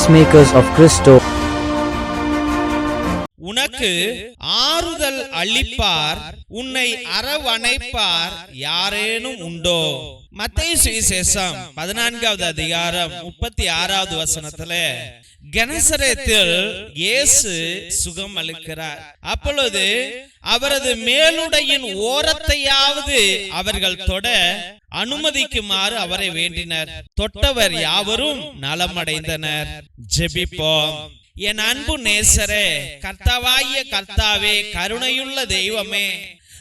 Peacemakers of Christo. உனக்கு ஆறுதல் அளிப்பார், உன்னை அரவணைப்பார் யாரேனும் உண்டோ? மத்தேயு சுவிசேஷம் 14வது அதிகாரம் 36வது வசனத்துல கெனசரேத்தில் இயேசு சுகம் அளிக்கிறார். அப்பொழுது அவரது மேலுடையின் ஓரத்தையாவது அவர்கள் தொட அனுமதிக்குமாறு அவரை வேண்டினர். தொட்டவர் யாவரும் நலமடைந்தனர். ஜெபிப்போம். என் அன்பு நேசரே, கர்த்தாவாகிய கர்த்தாவே, கருணையுள்ள தெய்வமே,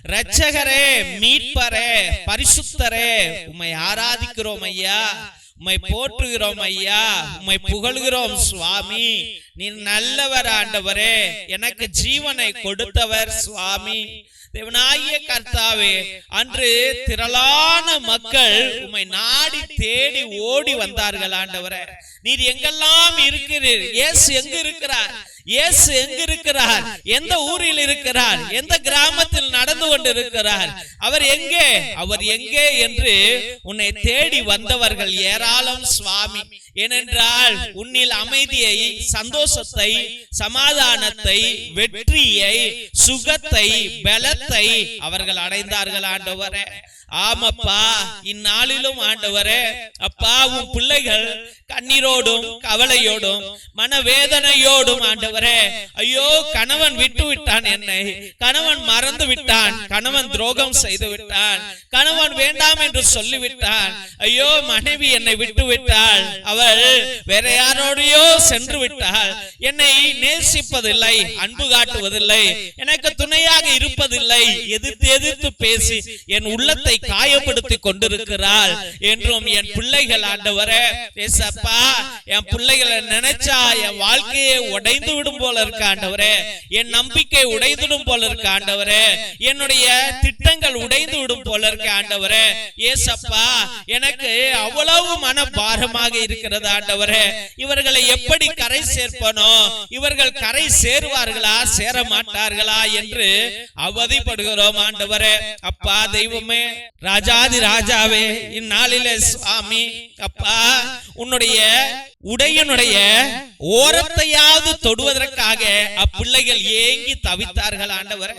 இரட்சகரே, மீட்பரே, பரிசுத்தரே, உம்மை ஆராதிக்கிறோம் ஐயா, உம்மை போற்றுகிறோம் ஐயா, உம்மை புகழ்கிறோம் சுவாமி. நீ நல்லவர் ஆண்டவரே, எனக்கு ஜீவனை கொடுத்தவர் சுவாமி. தேவனாகிய கர்த்தாவே, அன்று திரளான மக்கள் உம்மை நாடி தேடி ஓடி வந்தார்கள் ஆண்டவரே. நீர் எங்கெல்லாம் இருக்கிறீர்? இயேசு எங்கு இருக்கிறார்? இயேசு எங்கு இருக்கிறார்? எந்த ஊரில் இருக்கிறார்? எந்த கிராமத்தில் நடந்து கொண்டிருக்கிறார்? அவர் எங்கே? அவர் எங்கே என்று உன்னை தேடி வந்தவர்கள் ஏராளம் சுவாமி. ஏனென்றால் உன்னில் அமைதியை, சந்தோஷத்தை, சமாதானத்தை, வெற்றியை, சுகத்தை, பலத்தை அவர்கள் அடைந்தார்கள் ஆண்டவரே. ஆமப்பா, இந்நாளிலும் ஆண்டவரே அப்பா, உன் பிள்ளைகள் கண்ணீரோடும் கவலையோடும் மனவேதனையோடும் ஆண்டவரே, ஐயோ கணவன் விட்டு விட்டான், என்னை கணவன் மறந்து விட்டான், கணவன் துரோகம் செய்து விட்டான், கணவன் வேண்டாம் என்று சொல்லிவிட்டான், ஐயோ மனைவி என்னை விட்டு விட்டாள், அவள் வேற யாரோடையோ சென்று விட்டாள், என்னை நேசிப்பதில்லை, அன்பு காட்டுவதில்லை, எனக்கு துணையாக இருப்பதில்லை, எதிர்த்து எதிர்த்து பேசி என் உள்ளத்தை காயப்படுத்தி கொண்டிருக்கிறாள் என்றும் என் பிள்ளைகள் ஆண்டவரே, ஏசப்பா, என் பிள்ளைகளை நினைச்சா என் வாழ்க்கையை உடைந்து விடும் போல இருக்க ஆண்டவரே, என் நம்பிக்கை உடைந்துடும் போல இருக்க ஆண்டவரே, என்னுடைய திட்டங்கள் உடைந்து விடும் போல இருக்க ஆண்டவரே. ஏசப்பா, எனக்கு அவ்வளவு மன பாரமாக இருக்கிறது ஆண்டவரே. இவர்களை எப்படி கரை சேர்ப்பனோ? இவர்கள் கரை சேருவார்களா, சேர மாட்டார்களா என்று அவதிப்படுகிறோம் ஆண்டவரே. அப்பா தெய்வமே, ராஜாதி ராஜாவே, இந்நாளிலே சுவாமி அப்பா, உன்னுடைய உடையனுடைய ஓரத்தையாவது தொடுவதற்காக அப்பிள்ளைகள் ஏங்கி தவித்தார்கள் ஆண்டவரே.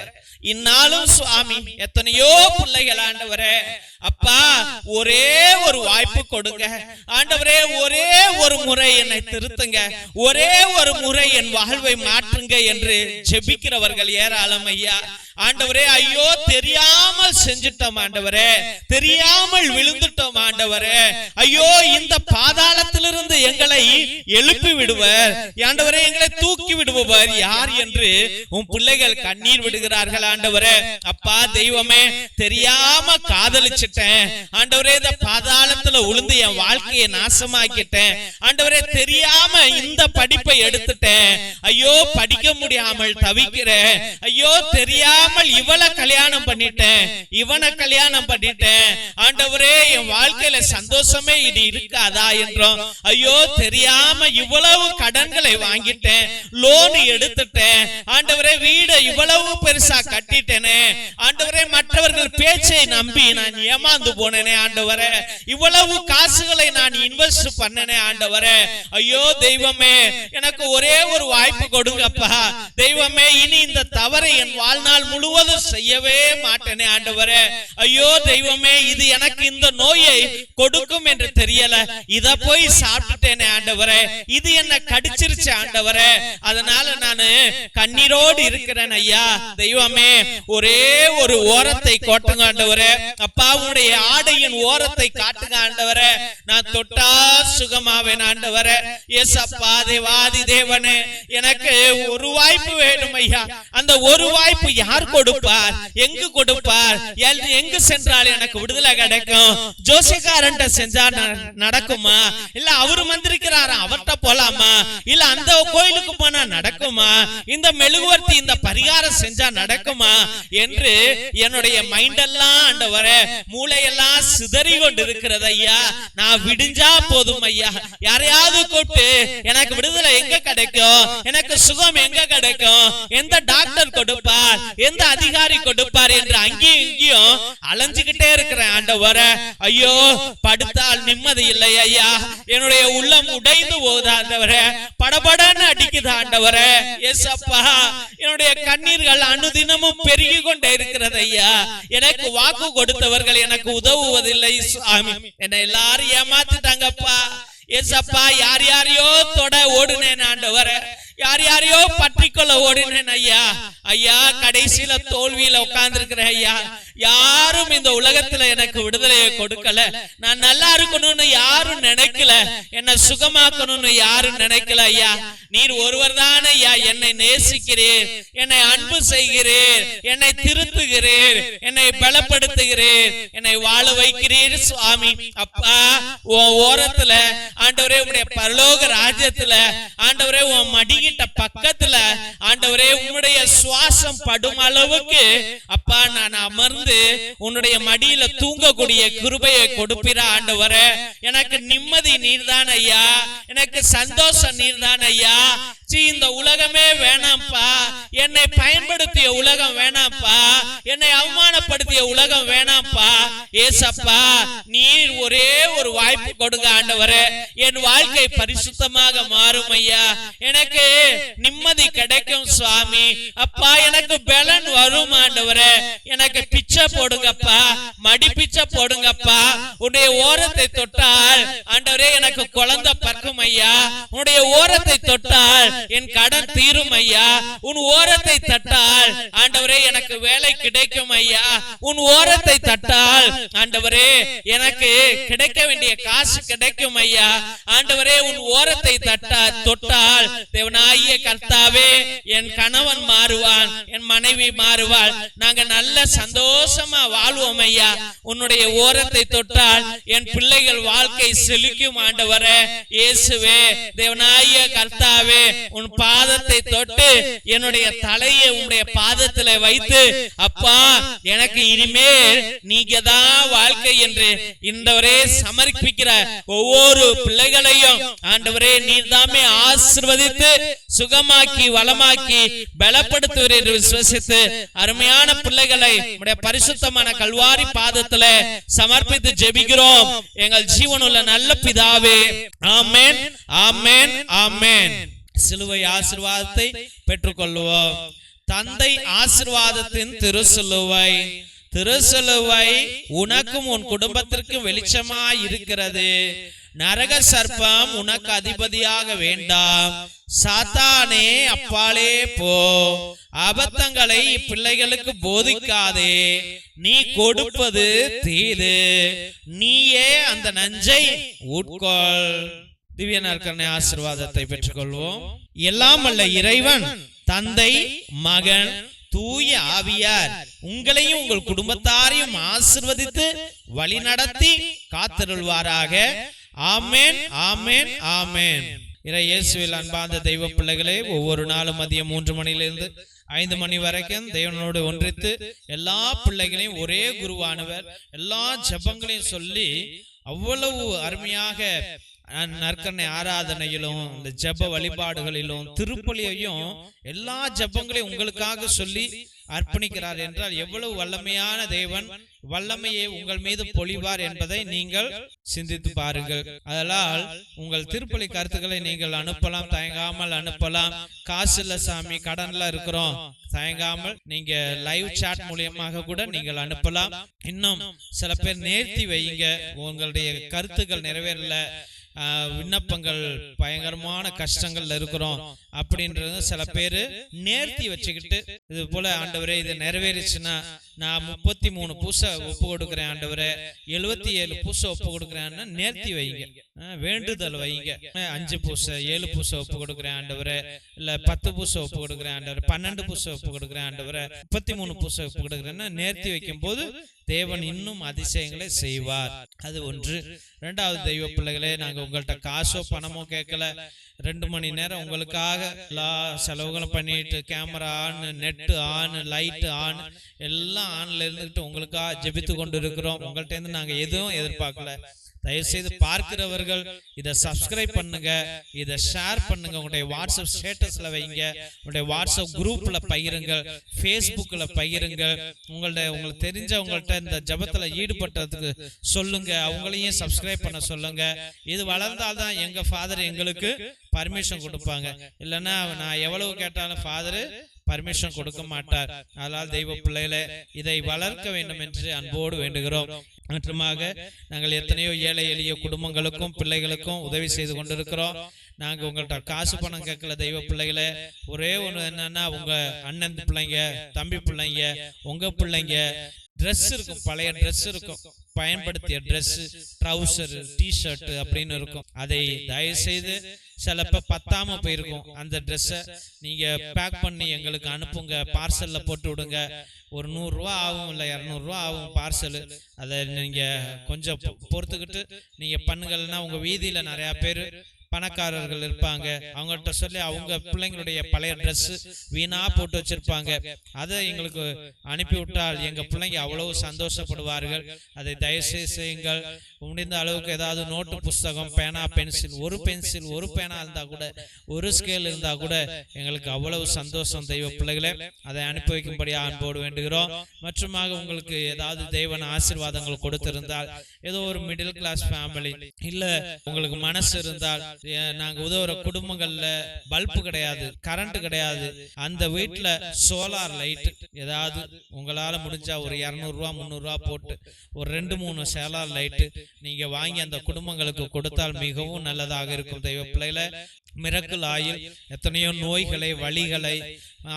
இந்நாளும் சுவாமி எத்தனையோ பிள்ளைகள் ஆண்டவரே அப்பா, ஒரே ஒரு வாய்ப்பு கொடுங்க ஆண்டவரே, ஒரே ஒரு முறை என்னை திருத்துங்க, ஒரே ஒரு முறை என் வாழ்வை மாற்றுங்க என்று ஜெபிக்கிறவர்கள் ஏராளம் ஐயா. ஆண்டவரே, ஐயோ தெரியாமல் செஞ்சிட்டோம் ஆண்டவரே, தெரியாமல் விழுந்துட்டோம் ஆண்டவரே, ஐயோ இந்த பாதாளத்திலிருந்து எங்களை எழுப்பி விடுவர் ஆண்டவரே, எங்களை தூக்கி விடுபவர் யார் என்று உன் பிள்ளைகள் கண்ணீர் விடுகிறார்கள் ஆண்டவரே. அப்பா தெய்வமே, தெரியாம காதலிச்சிட்டேன் ஆண்டவரே, இந்த பாதாளத்துல உளுந்து என் வாழ்க்கையை நாசமாக்கிட்டேன் ஆண்டவரே, தெரியாம இந்த படிப்பை எடுத்துட்டேன், ஐயோ படிக்க முடியாமல் தவிக்கிறேன், ஐயோ தெரியாமல் இவளை கல்யாணம் பண்ணிட்டேன், இவனை கல்யாணம் பண்ணிட்டேன் ஆண்டவரே, என் வாழ்க்கையில சந்தோஷமே இனி இருக்காதா என்றோம், ஐயோ தெரியாம இவ்வளவு கடன்களை வாங்கிட்டேன், லோன் எடுத்துட்டேன் ஆண்டவரே, வீடு இவ்வளவு பெருசா கட்டிட்டேனே ஆண்டவரே, மற்றவர்கள் பேச்சை நம்பி நான் ஏமாந்து போனேனே ஆண்டவரே, இவ்வளவு காசுகளை நான் இன்வெஸ்ட் பண்ணனே ஆண்டவரே, ஐயோ தெய்வமே, எனக்கு ஒரே ஒரு வாய்ப்பு கொடுங்கப்பா தெய்வமே, இனி இந்த தவறை என் வாழ்நாள் முழுவதும் செய்யவே மாட்டேனே ஆண்டவரே, ஐயோ தெய்வமே, இது எனக்கு இந்த நோயை கொடுக்கும் என்று தெரியல, இத போய் சாப்பிட்டுட்டேனே ஆண்டவரே, இது என்ன கடிச்சிருச்சு ஆண்டவரே, அதனால நான் கண்ணீரோடு இருக்கிறேன் ஐயா. தெய்வமே, ஒரே ஒரு ஓரத்தை கோட்டுங்க ஆண்டவரே, அப்பாவுடைய ஆடையின் ஓரத்தை காட்டுங்க ஆண்டவரே, நான் தொட்டா சுகமாவேன் ஆண்டவரே. ஏசப்பா தேவாதி தேவனே, எனக்கு ஒரு வாய்ப்பு வேணும் ஐயா. அந்த ஒரு வாய்ப்பு யார் கொடுப்பார்? எங்கு கொடுப்பார்? எங்கு சென்றால் எனக்கு விடுதலை கிடைக்கும்? ஜோசியக்காரன் செஞ்சா நடக்குமா? இல்ல அவரு வந்திருக்கிறாரா, அவர்கிட்ட போலாமா? இல்ல அந்த கோயிலுக்கு போனா நடக்குமா? இந்த மெழுகுவர்த்தி இந்த பரிகாரம் செஞ்சா நடக்குமா என்று என்னுடைய மைண்ட் எல்லாம் ஆண்டவரே, மூளையெல்லாம் சிதறி கொண்டு இருக்கிறது ஐயா. நான் விடிஞ்சா போதும் ஐயா, யாரையாவது கூப்பிட்டு எனக்கு விடுதலை எங்க கிடைக்கும், எனக்கு சுகம் எங்க கிடைக்கும், எந்த டாக்டர் கொடுப்பார், எந்த அதிகாரி கொடுப்பார் என்று அங்கேயும் இங்கேயும் அலைஞ்சுகிட்டே இருக்கிறேன் ஆண்டவரே. ஐயோ, படுத்தால் நிம்மதி இல்லை ஐயா, என்னுடைய உள்ளம் உடைந்து போகுது ஆண்டவரே, படபடன்னு அடிக்குது ஆண்டவரே. ஏசப்பா, என்னுடைய கண்ணீர்கள் அனுதினமும் பெருகி கொண்டே இருக்கிறது ஐயா. எனக்கு வாக்கு கொடுத்தவர்கள் எனக்கு உதவுவதில்லை சுவாமி. என்னை எல்லாரும் ஏமாத்திட்டாங்கப்பா. ஏசப்பா, யார் யாரையோ தொட ஓடுனேன் ஆண்டவரே, யார் யாரையோ பற்றிக்கொள்ள ஓடினேன் ஐயா. ஐயா, கடைசியில தோல்வியில உட்கார்ந்து இருக்கிறேன் ஐயா. யாரும் இந்த உலகத்துல எனக்கு விடுதலையை கொடுக்கல. நான் நல்லா இருக்கணும்னு யாரும் நினைக்கல, என்னை சுகமாக்கணும்னு யாரும் நினைக்கல ஐயா. நீர் ஒருவர் தான் ஐயா என்னை நேசிக்கிறீர், என்னை அன்பு செய்கிறீர், என்னை திருத்துகிறீர், என்னை பலப்படுத்துகிறீர், என்னை வாழ வைக்கிறீர் சுவாமி. அப்பா, உன் ஓரத்துல ஆண்டவரே, உம்முடைய பரலோக ராஜ்யத்துல ஆண்டவரே, உன் மடிகிட்ட பக்கத்துல ஆண்டவரே, உம்முடைய சுவாசம் படும் அளவுக்கு அப்பா நான் அமர்ந்து உன்னுடைய மடியில தூங்கக்கூடிய கிருபையை கொடுப்பீரா ஆண்டவரே. எனக்கு நிம்மதி நீர்தான் ஐயா, எனக்கு சந்தோஷம் நீர்தான் ஐயா. இந்த உலகமே வேணாம்ப்பா, என்னை பயன்படுத்திய உலகம் வேணாம்ப்பா, என்னை அவமானப்படுத்திய உலகம் வேணாம்ப்பா. ஏசப்பா, நீர் ஒரே ஒரு வாய்ப்பு கொடுங்க ஆண்டவரே. என் வாழ்க்கை பரிசுத்தமாக மாறும் ஐயா. எனக்கு நிம்மதி கிடைக்கும் சுவாமி. அப்பா, எனக்கு பலன் வரும் ஆண்டவரே. எனக்கு பிச்சை போடுங்கப்பா, மடி பிச்சை போடுங்கப்பா. உன்னுடைய ஓரத்தை தொட்டால் ஆண்டவரே எனக்கு குழந்தை பறக்கும் ஐயா. உன்னுடைய ஓரத்தை தொட்டால் என் கடன் தீரும் ஐயா. உன் ஓரத்தை தட்டால் ஆண்டவரே எனக்கு வேலை கிடைக்கும் ஐயா. உன் ஓரத்தை தட்டால் ஆண்டவரே எனக்கு கிடைக்க வேண்டிய காசு கிடைக்கும் ஐயா. ஆண்டவரே, உன் ஓரத்தை தொட்டால் தேவனாகிய கர்த்தாவே, என் கணவன் மாறுவான், என் மனைவி மாறுவாள், நாங்க நல்ல சந்தோஷமா வாழ்வோம் ஐயா. உன்னுடைய ஓரத்தை தொட்டால் என் பிள்ளைகள் வாழ்க்கை செழிக்கும் ஆண்டவரே. இயேசுவே, தேவனாகிய கர்த்தாவே, உன் பாதத்தை தொட்டு என்னுடைய தலையை உன்னுடைய பாதத்துல வைத்து அப்பா, எனக்கு இனிமேல் நீங்க தான் வாழ்க்கை என்று இந்தவரே சமர்ப்பிக்கிற ஒவ்வொரு பிள்ளைகளையும் ஆண்டவரே நீர்தாமே ஆசீர்வதித்து சுகமாக்கி வளமாக்கி பலப்படுத்துவீர் என்று விசுவசித்து அருமையான பிள்ளைகளை உம்முடைய பரிசுத்தமான கல்வாரி பாதத்துல சமர்ப்பித்து ஜெபிக்கிறோம் எங்கள் ஜீவனுள்ள நல்ல பிதாவே. ஆமென், ஆமென், ஆமென். சிலுவை ஆசீர்வாதத்தை பெற்றுக்கொள்வோம். தந்தை ஆசீர்வாதத்தின் திருசிலுவை, திருசிலுவை உனக்கும் உன் குடும்பத்திற்கும் வெளிச்சமாய் இருக்கிறது. நரக சர்ப்பம் உனக்கு அதிபதியாக வேண்டாம். சாத்தானே அப்பாலே போ. அபத்தங்களை பிள்ளைகளுக்கு போதிக்காதே. நீ கொடுப்பது தீது, நீயே அந்த நஞ்சை உட்கொள். திவ்ய நற்கருணை ஆசீர்வாதத்தை பெற்றுக்கொள்வோம். எல்லாம் வல்ல இறைவன் தந்தை, மகன், தூய ஆவியார் உங்களையும் உங்கள் குடும்பத்தாரையும் ஆசீர்வதித்து வழி நடத்தி காத்தருள்வாராக. ஆமென், ஆமென், ஆமென். இறை இயேசுவில் அன்பார்ந்த தெய்வ பிள்ளைகளே, ஒவ்வொரு நாளும் மதியம் 3 மணியிலிருந்து 5 மணி வரைக்கும் தேவனோடு ஒன்றித்து எல்லா பிள்ளைகளையும் ஒரே குருவானவர் எல்லா ஜெபங்களையும் சொல்லி அவ்வளவு அருமையாக நற்கருணை ஆராதனையிலும் இந்த ஜெப வழிபாடுகளிலும் திருப்பலியையும் எல்லா ஜெபங்களையும் உங்களுக்காக சொல்லி அர்ப்பணிக்கிறார் என்றால் எவ்வளவு வல்லமையான தேவன் வல்லமையை உங்கள் மீது பொழிவார் என்பதை நீங்கள் சிந்தித்து பாருங்கள். அதனால் உங்கள் திருப்பலி கருத்துக்களை நீங்கள் அனுப்பலாம், தயங்காமல் அனுப்பலாம். காசு இல்ல சாமி, கடன்ல இருக்கிறோம், தயங்காமல் நீங்க லைவ் சாட் மூலியமாக கூட நீங்கள் அனுப்பலாம். இன்னும் சில பேர் நேர்த்தி வைங்க, உங்களுடைய கருத்துக்கள் நிறைவேறல, விண்ணப்பங்கள் பயங்கரமான கஷ்டங்கள்ல இருக்கிறோம் அப்படின்றது சில பேரு நேர்த்தி வச்சுக்கிட்டு இது போல ஆண்டவரே இது நிறைவேறிச்சுன்னா நான் 33 பூசை ஒப்பு கொடுக்கிறேன் ஆண்டவரே, 77 பூசை ஒப்பு கொடுக்கிறேன்னு நேர்த்தி வைங்க, வேண்டுதல் வைங்க. 5 பூசை 7 பூசை ஒப்பு கொடுக்கிறேன் ஆண்டவரே, இல்ல 10 பூசை ஒப்பு கொடுக்கிறேன் ஆண்டவரே, 12 பூசை ஒப்பு கொடுக்கிறேன் ஆண்டவரே, 33 பூசை ஒப்பு கொடுக்கிறேன்னு நேர்த்தி வைக்கும் போது தேவன் இன்னும் அதிசயங்களை செய்வார். அது ஒன்று. 2வது தெய்வ பிள்ளைகளே, நாங்க உங்கள்கிட்ட காசோ பணமோ கேட்கல. 2 மணி நேரம் உங்களுக்காக எல்லா செலவுகளும் பண்ணிட்டு camera on, net on, light on, எல்லாம் ஆன்ல இருந்துட்டு உங்களுக்காக ஜெபித்து கொண்டு இருக்கிறோம். உங்கள்கிட்ட இருந்து நாங்க எதுவும் எதிர்பார்க்கல. தயவுசெய்து பார்க்கிறவர்கள் இதை சப்ஸ்கிரைப் பண்ணுங்க, இதை ஷேர் பண்ணுங்க, உங்களுடைய வாட்ஸ்அப் ஸ்டேட்டஸ்ல வைங்க, உங்களுடைய வாட்ஸ்அப் குரூப்ல பகிருங்கள், ஃபேஸ்புக்ல பகிருங்கள். உங்களுக்கு தெரிஞ்சவங்கள்ட்ட இந்த ஜெபத்துல ஈடுபட்டதுக்கு சொல்லுங்க, அவங்களையும் சப்ஸ்கிரைப் பண்ண சொல்லுங்க. இது வளர்ந்தால்தான் எங்க ஃபாதர் எங்களுக்கு பர்மிஷன் கொடுப்பாங்க. இல்லைன்னா நான் எவ்வளவு கேட்டாலும் ஃபாதர் பர்மிஷன் கொடுக்க மாட்டார். அதனால் தெய்வ பிள்ளைகளை இதை வளர்க்க வேண்டும் என்று அன்போடு வேண்டுகிறோம். மற்றுமாக நாங்கள் எத்தனையோ ஏழை எளிய குடும்பங்களுக்கும் பிள்ளைகளுக்கும் உதவி செய்து கொண்டிருக்கிறோம். நாங்கள் உங்கள்கிட்ட காசு பணம் கேட்கல தெய்வ பிள்ளைகளை. ஒரே ஒன்று என்னன்னா, உங்க அண்ணன் பிள்ளைங்க, தம்பி பிள்ளைங்க, உங்க பிள்ளைங்க ட்ரெஸ் இருக்கும், பழைய ட்ரெஸ் இருக்கும், பயன்படுத்திய ட்ரெஸ், ட்ரௌசர், டிஷர்ட் அப்படின்னு இருக்கும். அதை தயவு செய்து சிலப்ப பத்தாம போயிருக்கும், அந்த ட்ரெஸ்ஸை நீங்க பேக் பண்ணி எங்களுக்கு அனுப்புங்க, பார்சல்ல போட்டு விடுங்க. ஒரு 100 ரூபா ஆகும், இல்லை 200 ரூபா ஆகும் பார்சல். அதை நீங்க கொஞ்சம் பொறுத்துக்கிட்டு நீங்க பண்ணுங்கன்னா, உங்க வீதியில நிறைய பேர் பணக்காரர்கள் இருப்பாங்க, அவங்கள்ட்ட சொல்லி அவங்க பிள்ளைங்களுடைய பழைய ட்ரெஸ் வீணா போட்டு வச்சிருப்பாங்க, அதை எங்களுக்கு அனுப்பிவிட்டால் எங்க பிள்ளைங்க அவ்வளவு சந்தோஷப்படுவார்கள். அதை தயவுசெய்து செய்யுங்கள். முடிந்த அளவுக்கு ஏதாவது நோட்டு புஸ்தகம், பேனா, பென்சில், ஒரு பேனா இருந்தா கூட, ஒரு ஸ்கேல் இருந்தா கூட எங்களுக்கு அவ்வளவு சந்தோஷம் தெய்வ பிள்ளைகளே. அதை அனுப்பி வைக்கும்படியா அன்போடு வேண்டுகிறோம். மற்றுமாக உங்களுக்கு ஏதாவது தெய்வன ஆசீர்வாதங்கள் கொடுத்திருந்தால், ஏதோ ஒரு மிடில் கிளாஸ் ஃபேமிலி, இல்ல உங்களுக்கு மனசு இருந்தால், நாங்க உதவுற குடும்பங்கள்ல பல்பு கிடையாது, கரண்ட் கிடையாது, அந்த வீட்டுல சோலார் லைட் ஏதாவது உங்களால முடிஞ்சா ஒரு 200 ரூபா 300 ரூபா போட்டு ஒரு 2-3 சோலார் லைட் நீங்க வாங்கி அந்த குடும்பங்களுக்கு கொடுத்தால் மிகவும் நல்லதாக இருக்கும் தெய்வ பிள்ளைகளை. மிரக்கல் ஆயில் எத்தனையோ நோய்களை, வலிகளை,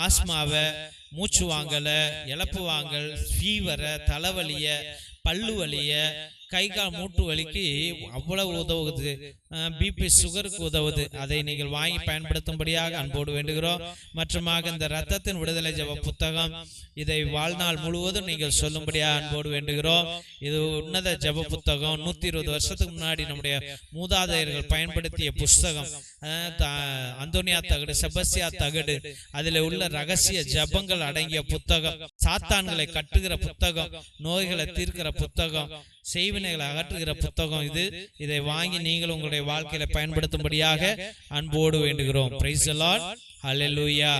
ஆஸ்மாவை, மூச்சு வாங்கல, இழப்பு வாங்கல், ஃபீவரை, தலைவலிய, பல்லு வலிய, கை கால் மூட்டு வலிக்கு அவ்வளவு உதவுது, பிபி சுகருக்கு உதவுது. அதை நீங்கள் வாங்கி பயன்படுத்தும்படியாக அன்போடு வேண்டுகிறோம். மற்றுமாக இந்த இரத்தத்தின் விடுதலை ஜெப புத்தகம், இதை வாழ்நாள் முழுவதும் நீங்கள் சொல்லும்படியாக அன்போடு வேண்டுகிறோம். இது உன்னத ஜெப புத்தகம். 120 வருஷத்துக்கு முன்னாடி நம்முடைய மூதாதையர்கள் பயன்படுத்திய புஸ்தகம். அந்தோனியா தகடு, செபஸ்தியா தகடு, அதில் உள்ள ரகசிய ஜெபங்கள் அடங்கிய புத்தகம், சாத்தான்களை கட்டுகிற புத்தகம், நோய்களை தீர்க்கிற புத்தகம், செய்வினைகளை அகற்றுகிற புத்தகம் இது. இதை வாங்கி நீங்கள் உங்களுடைய வாழ்க்கையில பயன்படுத்தும்படியாக அன்போடு வேண்டுகிறோம். Praise the Lord. ஹல்லேலூயா.